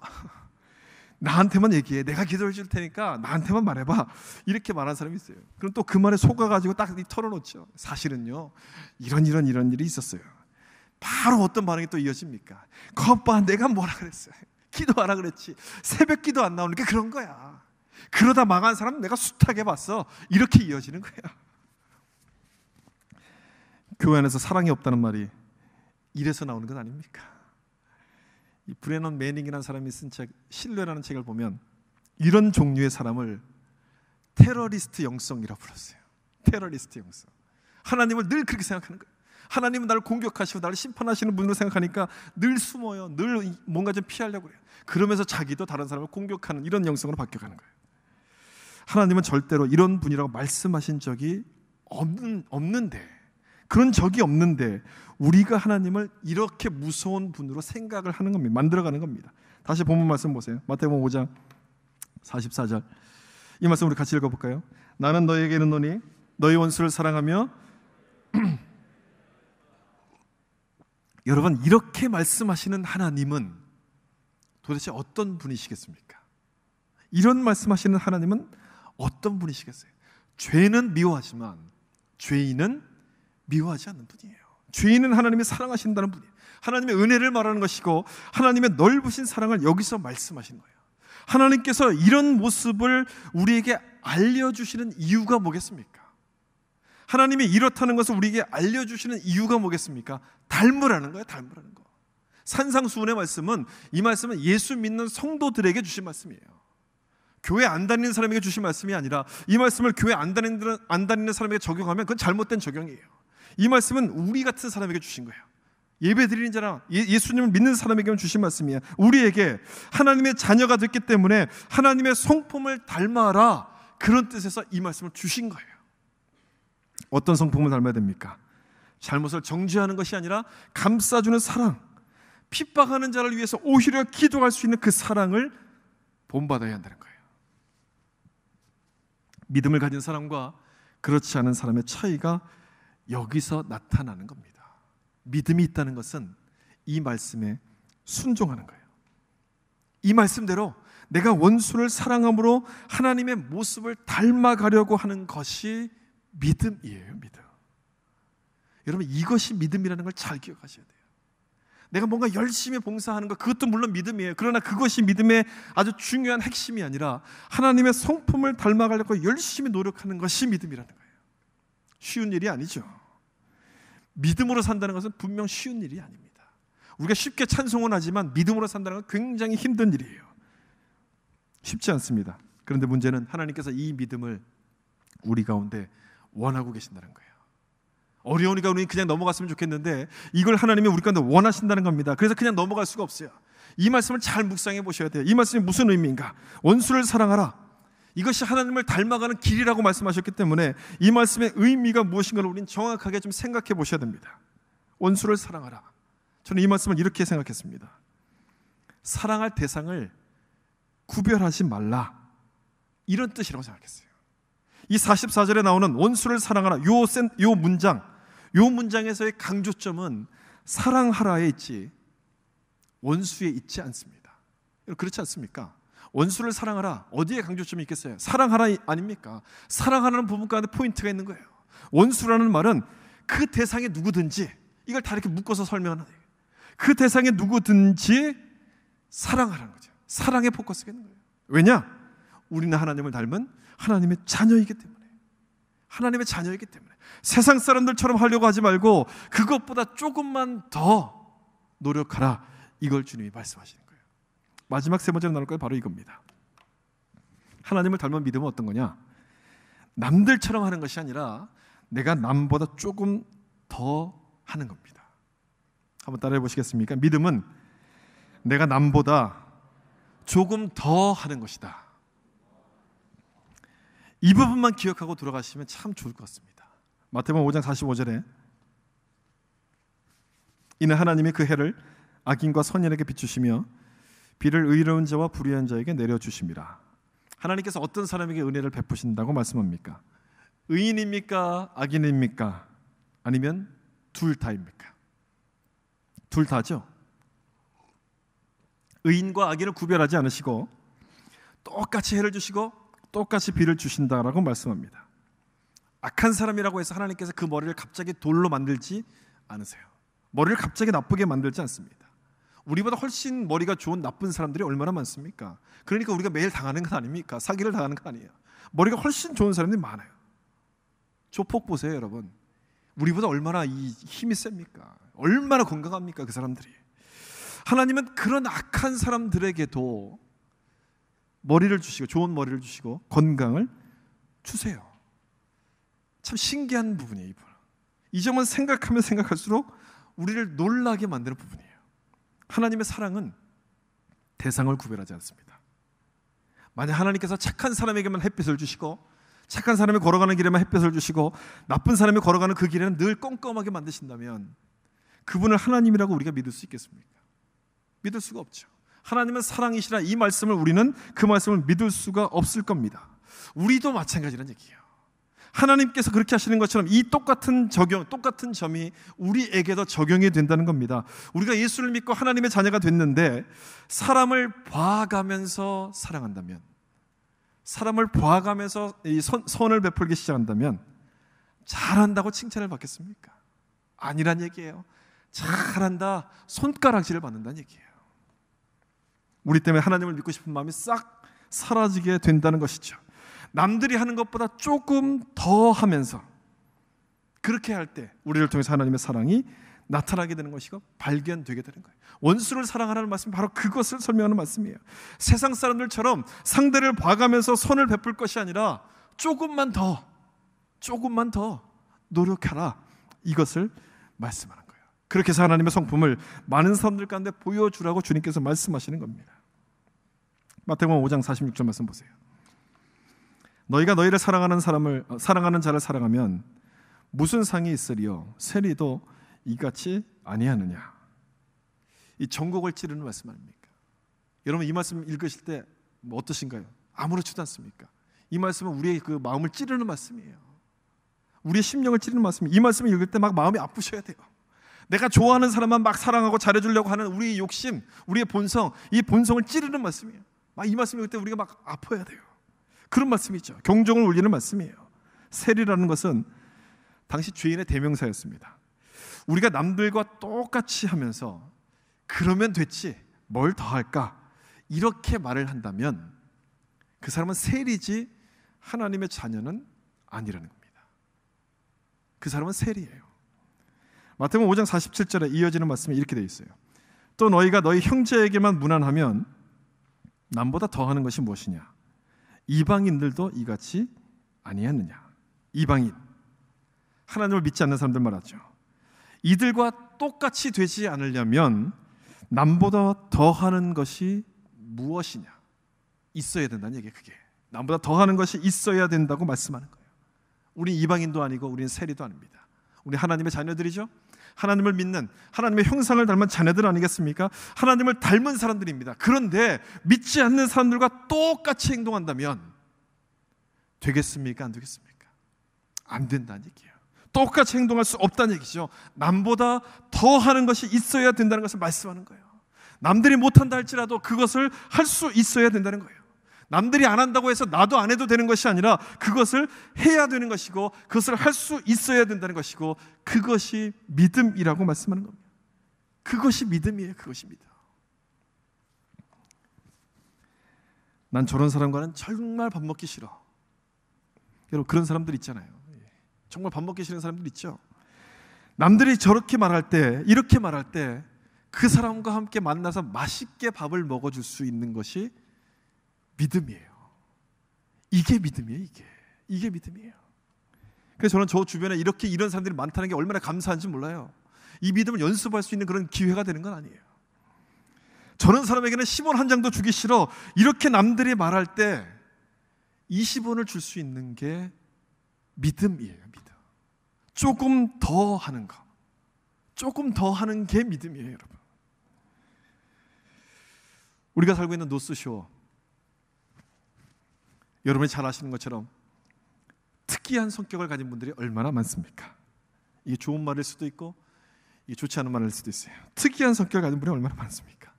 나한테만 얘기해. 내가 기도해 줄 테니까 나한테만 말해봐. 이렇게 말하는 사람이 있어요. 그럼 또 그 말에 속아가지고 딱 털어놓죠. 사실은요, 이런 일이 있었어요. 바로 어떤 반응이 또 이어집니까? 거봐, 내가 뭐라 그랬어요. 기도하라 그랬지. 새벽 기도 안 나오니까 그런 거야. 그러다 망한 사람 내가 숱하게 봤어. 이렇게 이어지는 거야. 교회 안에서 사랑이 없다는 말이 이래서 나오는 건 아닙니까? 이 브레넌 매닝이라는 사람이 쓴 책 신뢰라는 책을 보면 이런 종류의 사람을 테러리스트 영성이라고 불렀어요. 테러리스트 영성. 하나님을 늘 그렇게 생각하는 거예요. 하나님은 나를 공격하시고 나를 심판하시는 분으로 생각하니까 늘 숨어요. 늘 뭔가 좀 피하려고 해요. 그러면서 자기도 다른 사람을 공격하는 이런 영성으로 바뀌어가는 거예요. 하나님은 절대로 이런 분이라고 말씀하신 적이 없는데, 그런 적이 없는데 우리가 하나님을 이렇게 무서운 분으로 생각을 하는 겁니다. 만들어가는 겁니다. 다시 본문 말씀 보세요. 마태복음 5장 44절. 이 말씀 우리 같이 읽어볼까요? 나는 너희에게 이르노니 너희 원수를 사랑하며 여러분, 이렇게 말씀하시는 하나님은 도대체 어떤 분이시겠습니까? 이런 말씀하시는 하나님은 어떤 분이시겠어요? 죄는 미워하지만 죄인은 미워하지 않는 분이에요. 죄인은 하나님이 사랑하신다는 분이에요. 하나님의 은혜를 말하는 것이고 하나님의 넓으신 사랑을 여기서 말씀하시는 거예요. 하나님께서 이런 모습을 우리에게 알려주시는 이유가 뭐겠습니까? 하나님이 이렇다는 것을 우리에게 알려주시는 이유가 뭐겠습니까? 닮으라는 거예요. 닮으라는 거. 산상수훈의 말씀은, 이 말씀은 예수 믿는 성도들에게 주신 말씀이에요. 교회 안 다니는 사람에게 주신 말씀이 아니라 이 말씀을 교회 안 다니는 사람에게 적용하면 그건 잘못된 적용이에요. 이 말씀은 우리 같은 사람에게 주신 거예요. 예배 드리는 자랑, 예수님을 믿는 사람에게만 주신 말씀이에요. 우리에게 하나님의 자녀가 됐기 때문에 하나님의 성품을 닮아라, 그런 뜻에서 이 말씀을 주신 거예요. 어떤 성품을 닮아야 됩니까? 잘못을 정죄하는 것이 아니라 감싸주는 사랑, 핍박하는 자를 위해서 오히려 기도할 수 있는 그 사랑을 본받아야 한다는 거예요. 믿음을 가진 사람과 그렇지 않은 사람의 차이가 여기서 나타나는 겁니다. 믿음이 있다는 것은 이 말씀에 순종하는 거예요. 이 말씀대로 내가 원수를 사랑함으로 하나님의 모습을 닮아가려고 하는 것이 믿음이에요. 믿음. 여러분, 이것이 믿음이라는 걸 잘 기억하셔야 돼요. 내가 뭔가 열심히 봉사하는 것, 그것도 물론 믿음이에요. 그러나 그것이 믿음의 아주 중요한 핵심이 아니라 하나님의 성품을 닮아가려고 열심히 노력하는 것이 믿음이라는 거예요. 쉬운 일이 아니죠. 믿음으로 산다는 것은 분명 쉬운 일이 아닙니다. 우리가 쉽게 찬송은 하지만 믿음으로 산다는 건 굉장히 힘든 일이에요. 쉽지 않습니다. 그런데 문제는 하나님께서 이 믿음을 우리 가운데 원하고 계신다는 거예요. 어려우니까 우리는 그냥 넘어갔으면 좋겠는데 이걸 하나님이 우리 가운데 원하신다는 겁니다. 그래서 그냥 넘어갈 수가 없어요. 이 말씀을 잘 묵상해 보셔야 돼요. 이 말씀이 무슨 의미인가? 원수를 사랑하라. 이것이 하나님을 닮아가는 길이라고 말씀하셨기 때문에 이 말씀의 의미가 무엇인가를 우리는 정확하게 좀 생각해 보셔야 됩니다. 원수를 사랑하라. 저는 이 말씀을 이렇게 생각했습니다. 사랑할 대상을 구별하지 말라, 이런 뜻이라고 생각했어요. 이 44절에 나오는 원수를 사랑하라, 요 문장에서의 강조점은 사랑하라에 있지 원수에 있지 않습니다. 그렇지 않습니까? 원수를 사랑하라, 어디에 강조점이 있겠어요? 사랑하라 아닙니까? 사랑하라는 부분 가운데 포인트가 있는 거예요. 원수라는 말은 그 대상이 누구든지, 이걸 다 이렇게 묶어서 설명하는 거예요. 그 대상이 누구든지 사랑하라는 거죠. 사랑에 포커스가 있는 거예요. 왜냐? 우리는 하나님을 닮은 하나님의 자녀이기 때문에, 하나님의 자녀이기 때문에 세상 사람들처럼 하려고 하지 말고 그것보다 조금만 더 노력하라, 이걸 주님이 말씀하시는 거예요. 마지막 세 번째로 나눌 거예요. 바로 이겁니다. 하나님을 닮은 믿음은 어떤 거냐? 남들처럼 하는 것이 아니라 내가 남보다 조금 더 하는 겁니다. 한번 따라해 보시겠습니까? 믿음은 내가 남보다 조금 더 하는 것이다. 이 부분만 기억하고 돌아가시면 참 좋을 것 같습니다. 마태복음 5장 45절에 이는 하나님이 그 해를 악인과 선인에게 비추시며 비를 의로운 자와 불의한 자에게 내려주심이라. 하나님께서 어떤 사람에게 은혜를 베푸신다고 말씀합니까? 의인입니까? 악인입니까? 아니면 둘 다입니까? 둘 다죠. 의인과 악인을 구별하지 않으시고 똑같이 해를 주시고 똑같이 비를 주신다라고 말씀합니다. 악한 사람이라고 해서 하나님께서 그 머리를 갑자기 돌로 만들지 않으세요. 머리를 갑자기 나쁘게 만들지 않습니다. 우리보다 훨씬 머리가 좋은 나쁜 사람들이 얼마나 많습니까? 그러니까 우리가 매일 당하는 건 아닙니까? 사기를 당하는 건 아니에요. 머리가 훨씬 좋은 사람들이 많아요. 조폭 보세요, 여러분. 우리보다 얼마나 이 힘이 셉니까? 얼마나 건강합니까, 그 사람들이. 하나님은 그런 악한 사람들에게도 머리를 주시고, 좋은 머리를 주시고 건강을 주세요. 참 신기한 부분이에요. 이 부분. 이 점은 생각하면 생각할수록 우리를 놀라게 만드는 부분이에요. 하나님의 사랑은 대상을 구별하지 않습니다. 만약 하나님께서 착한 사람에게만 햇빛을 주시고 착한 사람이 걸어가는 길에만 햇빛을 주시고 나쁜 사람이 걸어가는 그 길에는 늘 껌껌하게 만드신다면 그분을 하나님이라고 우리가 믿을 수 있겠습니까? 믿을 수가 없죠. 하나님은 사랑이시라, 이 말씀을 우리는 그 말씀을 믿을 수가 없을 겁니다. 우리도 마찬가지란 얘기예요. 하나님께서 그렇게 하시는 것처럼 이 똑같은 점이 우리에게도 적용이 된다는 겁니다. 우리가 예수를 믿고 하나님의 자녀가 됐는데 사람을 봐가면서 사랑한다면, 사람을 봐가면서 이 선을 베풀기 시작한다면 잘한다고 칭찬을 받겠습니까? 아니란 얘기예요. 잘한다, 손가락질을 받는다는 얘기예요. 우리 때문에 하나님을 믿고 싶은 마음이 싹 사라지게 된다는 것이죠. 남들이 하는 것보다 조금 더 하면서 그렇게 할 때 우리를 통해서 하나님의 사랑이 나타나게 되는 것이고 발견되게 되는 거예요. 원수를 사랑하라는 말씀이 바로 그것을 설명하는 말씀이에요. 세상 사람들처럼 상대를 봐가면서 선을 베풀 것이 아니라 조금만 더 노력하라, 이것을 말씀하는 거예요. 그렇게 해서 하나님의 성품을 많은 사람들 가운데 보여주라고 주님께서 말씀하시는 겁니다. 마태복음 5장 46절 말씀 보세요. 너희가 너희를 사랑하는 자를 사랑하면 무슨 상이 있으리요? 세리도 이같이 아니하느냐? 이 전곡을 찌르는 말씀 아닙니까? 여러분, 이 말씀 읽으실 때 어떠신가요? 아무렇지도 않습니까? 이 말씀은 우리의 그 마음을 찌르는 말씀이에요. 우리의 심령을 찌르는 말씀이에요. 이 말씀을 읽을 때 막 마음이 아프셔야 돼요. 내가 좋아하는 사람만 막 사랑하고 잘해주려고 하는 우리의 욕심, 우리의 본성, 이 본성을 찌르는 말씀이에요. 막 이 말씀 읽을 때 우리가 막 아파야 돼요. 그런 말씀이죠. 경종을 울리는 말씀이에요. 세리라는 것은 당시 죄인의 대명사였습니다. 우리가 남들과 똑같이 하면서 그러면 됐지 뭘 더 할까 이렇게 말을 한다면 그 사람은 세리지 하나님의 자녀는 아니라는 겁니다. 그 사람은 세리예요. 마태복음 5장 47절에 이어지는 말씀이 이렇게 되어 있어요. 또 너희가 너희 형제에게만 무난하면 남보다 더하는 것이 무엇이냐? 이방인들도 이같이 아니하느냐? 이방인, 하나님을 믿지 않는 사람들 말하죠. 이들과 똑같이 되지 않으려면 남보다 더하는 것이 무엇이냐? 있어야 된다는 얘기예요. 그게 남보다 더하는 것이 있어야 된다고 말씀하는 거예요. 우린 이방인도 아니고 우리는 세리도 아닙니다. 우리 하나님의 자녀들이죠. 하나님을 믿는, 하나님의 형상을 닮은 자녀들 아니겠습니까? 하나님을 닮은 사람들입니다. 그런데 믿지 않는 사람들과 똑같이 행동한다면 되겠습니까? 안 되겠습니까? 안 된다는 얘기예요. 똑같이 행동할 수 없다는 얘기죠. 남보다 더 하는 것이 있어야 된다는 것을 말씀하는 거예요. 남들이 못한다 할지라도 그것을 할 수 있어야 된다는 거예요. 남들이 안 한다고 해서 나도 안 해도 되는 것이 아니라 그것을 해야 되는 것이고 그것을 할 수 있어야 된다는 것이고 그것이 믿음이라고 말씀하는 겁니다. 그것이 믿음이에요. 그것이 믿음. 난 저런 사람과는 정말 밥 먹기 싫어. 여러분 그런 사람들 있잖아요. 정말 밥 먹기 싫은 사람들 있죠. 남들이 저렇게 말할 때, 이렇게 말할 때 그 사람과 함께 만나서 맛있게 밥을 먹어줄 수 있는 것이 믿음이에요. 이게 믿음이에요. 이게 믿음이에요. 그래서 저는 저 주변에 이렇게 이런 사람들이 많다는 게 얼마나 감사한지 몰라요. 이 믿음을 연습할 수 있는 그런 기회가 되는 건 아니에요. 저런 사람에게는 10원 한 장도 주기 싫어. 이렇게 남들이 말할 때 20원을 줄 수 있는 게 믿음이에요. 믿음. 조금 더 하는 거, 조금 더 하는 게 믿음이에요. 여러분, 우리가 살고 있는 노스쇼어, 여러분이 잘 아시는 것처럼 특이한 성격을 가진 분들이 얼마나 많습니까? 이게 좋은 말일 수도 있고 이게 좋지 않은 말일 수도 있어요. 특이한 성격을 가진 분이 얼마나 많습니까?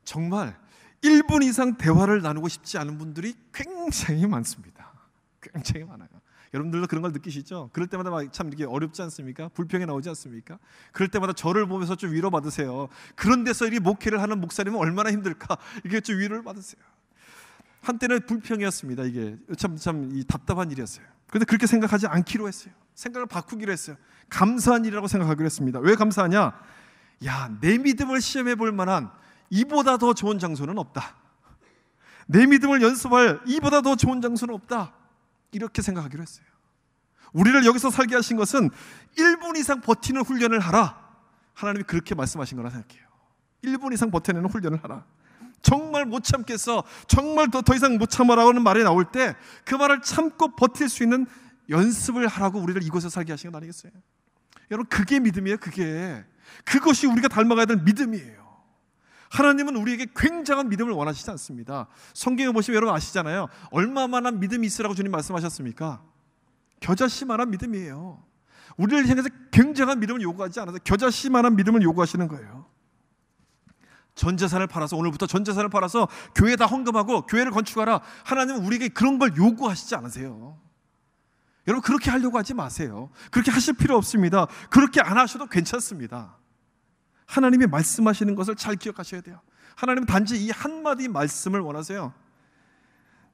정말 1분 이상 대화를 나누고 싶지 않은 분들이 굉장히 많습니다. 굉장히 많아요. 여러분들도 그런 걸 느끼시죠? 그럴 때마다 막 참 이렇게 어렵지 않습니까? 불평이 나오지 않습니까? 그럴 때마다 저를 보면서 좀 위로받으세요. 그런 데서 이 목회를 하는 목사님은 얼마나 힘들까? 이게 좀 위로를 받으세요. 한때는 불평이었습니다. 이게 참 이 답답한 일이었어요. 그런데 그렇게 생각하지 않기로 했어요. 생각을 바꾸기로 했어요. 감사한 일이라고 생각하기로 했습니다. 왜 감사하냐? 야, 내 믿음을 시험해 볼 만한 이보다 더 좋은 장소는 없다. 내 믿음을 연습할 이보다 더 좋은 장소는 없다. 이렇게 생각하기로 했어요. 우리를 여기서 살게 하신 것은 1분 이상 버티는 훈련을 하라. 하나님이 그렇게 말씀하신 거라 생각해요. 1분 이상 버텨내는 훈련을 하라. 정말 못 참겠어, 정말 더 이상 못 참아라는 말이 나올 때 그 말을 참고 버틸 수 있는 연습을 하라고 우리를 이곳에 살게 하신 건 아니겠어요? 여러분, 그게 믿음이에요. 그것이 우리가 닮아가야 될 믿음이에요. 하나님은 우리에게 굉장한 믿음을 원하시지 않습니다. 성경에 보시면 여러분 아시잖아요. 얼마만한 믿음이 있으라고 주님 말씀하셨습니까? 겨자씨만한 믿음이에요. 우리를 향해서 굉장한 믿음을 요구하지 않아서 겨자씨만한 믿음을 요구하시는 거예요. 전 재산을 팔아서, 오늘부터 전 재산을 팔아서 교회 다 헌금하고 교회를 건축하라. 하나님은 우리에게 그런 걸 요구하시지 않으세요. 여러분, 그렇게 하려고 하지 마세요. 그렇게 하실 필요 없습니다. 그렇게 안 하셔도 괜찮습니다. 하나님이 말씀하시는 것을 잘 기억하셔야 돼요. 하나님은 단지 이 한마디 말씀을 원하세요.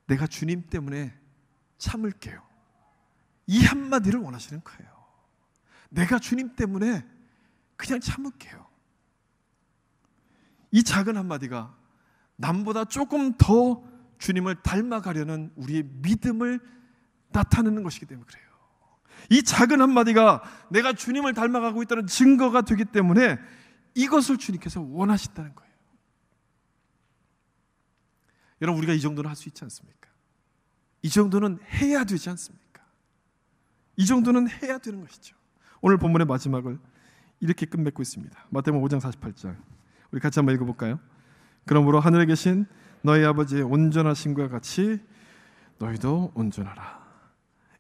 내가 주님 때문에 참을게요. 이 한마디를 원하시는 거예요. 내가 주님 때문에 그냥 참을게요. 이 작은 한마디가 남보다 조금 더 주님을 닮아가려는 우리의 믿음을 나타내는 것이기 때문에 그래요. 이 작은 한마디가 내가 주님을 닮아가고 있다는 증거가 되기 때문에 이것을 주님께서 원하신다는 거예요. 여러분, 우리가 이 정도는 할 수 있지 않습니까? 이 정도는 해야 되지 않습니까? 이 정도는 해야 되는 것이죠. 오늘 본문의 마지막을 이렇게 끝맺고 있습니다. 마태복음 5장 48절, 우리 같이 한번 읽어볼까요? 그러므로 하늘에 계신 너희 아버지의 온전하심과 같이 너희도 온전하라.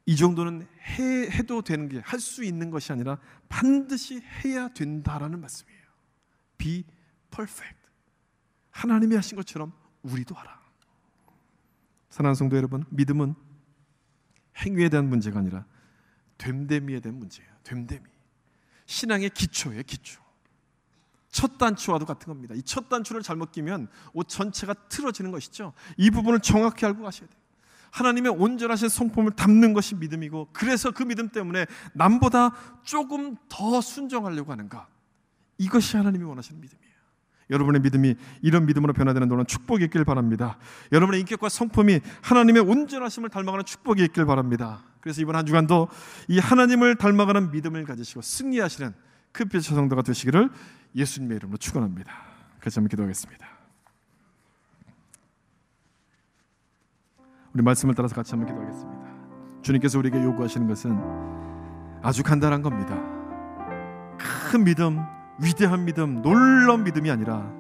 이 정도는 해도 되는 게, 할 수 있는 것이 아니라 반드시 해야 된다라는 말씀이에요. Be perfect. 하나님이 하신 것처럼 우리도 하라. 사랑하는 성도 여러분, 믿음은 행위에 대한 문제가 아니라 됨됨이에 대한 문제예요. 됨됨이. 신앙의 기초예요, 기초. 첫 단추와도 같은 겁니다. 이 첫 단추를 잘못 끼면 옷 전체가 틀어지는 것이죠. 이 부분을 정확히 알고 가셔야 돼요. 하나님의 온전하신 성품을 담는 것이 믿음이고, 그래서 그 믿음 때문에 남보다 조금 더 순종하려고 하는가, 이것이 하나님이 원하시는 믿음이에요. 여러분의 믿음이 이런 믿음으로 변화되는 동안 축복이 있길 바랍니다. 여러분의 인격과 성품이 하나님의 온전하심을 닮아가는 축복이 있길 바랍니다. 그래서 이번 한 주간도 이 하나님을 닮아가는 믿음을 가지시고 승리하시는 큰빛의 성도가 되시기를 예수님의 이름으로 축원합니다. 같이 한번 기도하겠습니다. 우리 말씀을 따라서 같이 한번 기도하겠습니다. 주님께서 우리에게 요구하시는 것은 아주 간단한 겁니다. 큰 믿음, 위대한 믿음, 놀라운 믿음이 아니라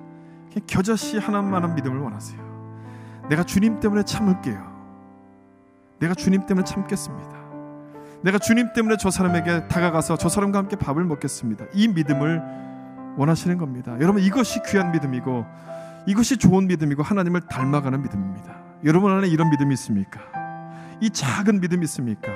그냥 겨자씨 하나만한 믿음을 원하세요. 내가 주님 때문에 참을게요. 내가 주님 때문에 참겠습니다. 내가 주님 때문에 저 사람에게 다가가서 저 사람과 함께 밥을 먹겠습니다. 이 믿음을 원하시는 겁니다. 여러분, 이것이 귀한 믿음이고, 이것이 좋은 믿음이고, 하나님을 닮아가는 믿음입니다. 여러분 안에 이런 믿음이 있습니까? 이 작은 믿음이 있습니까?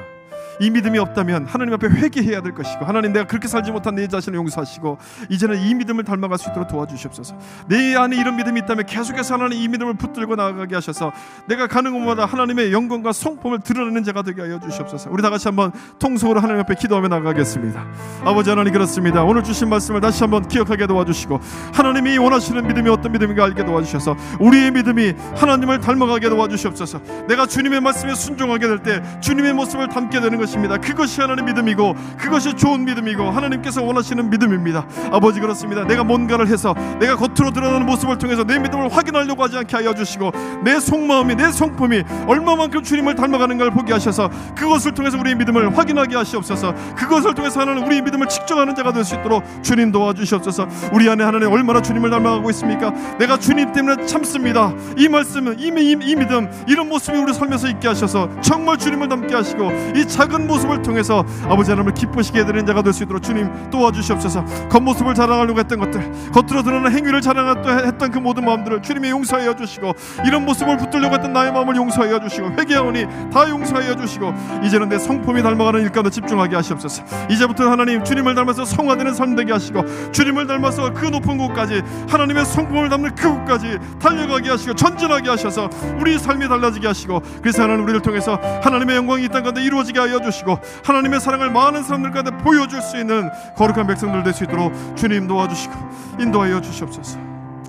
이 믿음이 없다면 하나님 앞에 회개해야 될 것이고, 하나님, 내가 그렇게 살지 못한 내 자신을 용서하시고 이제는 이 믿음을 닮아갈 수 있도록 도와주시옵소서. 내 안에 이런 믿음이 있다면 계속해서 하나님 이 믿음을 붙들고 나아가게 하셔서 내가 가는 곳마다 하나님의 영광과 성품을 드러내는 자가 되게 하여 주시옵소서. 우리 다 같이 한번 통성으로 하나님 앞에 기도하며 나가겠습니다. 아버지 하나님, 그렇습니다. 오늘 주신 말씀을 다시 한번 기억하게 도와주시고, 하나님이 원하시는 믿음이 어떤 믿음인가 알게 도와주셔서 우리의 믿음이 하나님을 닮아가게 도와주시옵소서. 내가 주님의 말씀에 순종하게 될 때 주님의 모습을 담게 되는 것입니다. 그것이 하나님의 믿음이고, 그것이 좋은 믿음이고, 하나님께서 원하시는 믿음입니다. 아버지, 그렇습니다. 내가 뭔가를 해서 내가 겉으로 드러나는 모습을 통해서 내 믿음을 확인하려고 하지 않게 하여 주시고, 내 속마음이, 내 성품이 얼마만큼 주님을 닮아가는가를 보게 하셔서 그것을 통해서 우리의 믿음을 확인하게 하시옵소서. 그것을 통해서 하나님 우리의 믿음을 측정하는 자가 될 수 있도록 주님 도와주시옵소서. 우리 안에 하나님 얼마나 주님을 닮아가고 있습니까? 내가 주님 때문에 참습니다. 이 말씀은, 이 믿음, 이런 모습이 우리 삶에서 있게 하셔서 정말 주님을 닮게 하시고, 이 작은 모습을 통해서 아버지 하나님을 기쁘시게 해드리는 자가 될 수 있도록 주님 도와주시옵소서. 겉모습을 자랑하려고 했던 것들, 겉으로 드러나는 행위를 자랑했던 그 모든 마음들을 주님이 용서하여 주시고, 이런 모습을 붙들려고 했던 나의 마음을 용서하여 주시고, 회개하오니 다 용서하여 주시고, 이제는 내 성품이 닮아가는 일 가운데 집중하게 하시옵소서. 이제부터 하나님 주님을 닮아서 성화되는 삶 되게 하시고, 주님을 닮아서 그 높은 곳까지, 하나님의 성품을 담는 그곳까지 달려가게 하시고 전진하게 하셔서 우리 삶이 달라지게 하시고, 그래서 하나님 우리를 통해서 하나님의 영광이 이 땅 가운데 이루어지게 하여 주시고, 하나님의 사랑을 많은 사람들 가운데 보여줄 수 있는 거룩한 백성들 될 수 있도록 주님 도와주시고 인도하여 주시옵소서.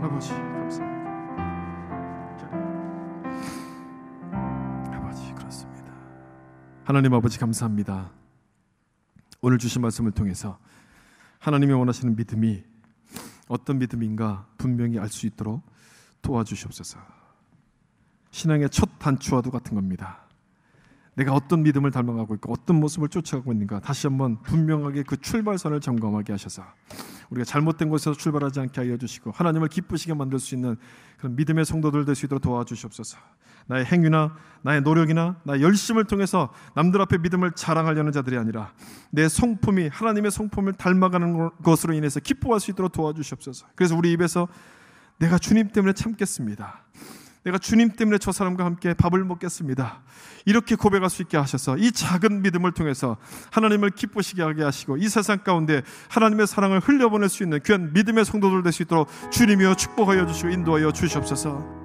아버지 감사합니다. 아버지 그렇습니다. 하나님 아버지 감사합니다. 오늘 주신 말씀을 통해서 하나님이 원하시는 믿음이 어떤 믿음인가 분명히 알 수 있도록 도와주시옵소서. 신앙의 첫 단추와도 같은 겁니다. 내가 어떤 믿음을 닮아가고 있고 어떤 모습을 쫓아가고 있는가 다시 한번 분명하게 그 출발선을 점검하게 하셔서 우리가 잘못된 곳에서 출발하지 않게 하여 주시고, 하나님을 기쁘시게 만들 수 있는 그런 믿음의 성도들 될 수 있도록 도와주시옵소서. 나의 행위나 나의 노력이나 나의 열심을 통해서 남들 앞에 믿음을 자랑하려는 자들이 아니라 내 성품이 하나님의 성품을 닮아가는 것으로 인해서 기뻐할 수 있도록 도와주시옵소서. 그래서 우리 입에서 내가 주님 때문에 참겠습니다, 내가 주님 때문에 저 사람과 함께 밥을 먹겠습니다, 이렇게 고백할 수 있게 하셔서 이 작은 믿음을 통해서 하나님을 기쁘시게 하게 하시고, 이 세상 가운데 하나님의 사랑을 흘려보낼 수 있는 귀한 믿음의 성도들 될 수 있도록 주님이여 축복하여 주시고 인도하여 주시옵소서.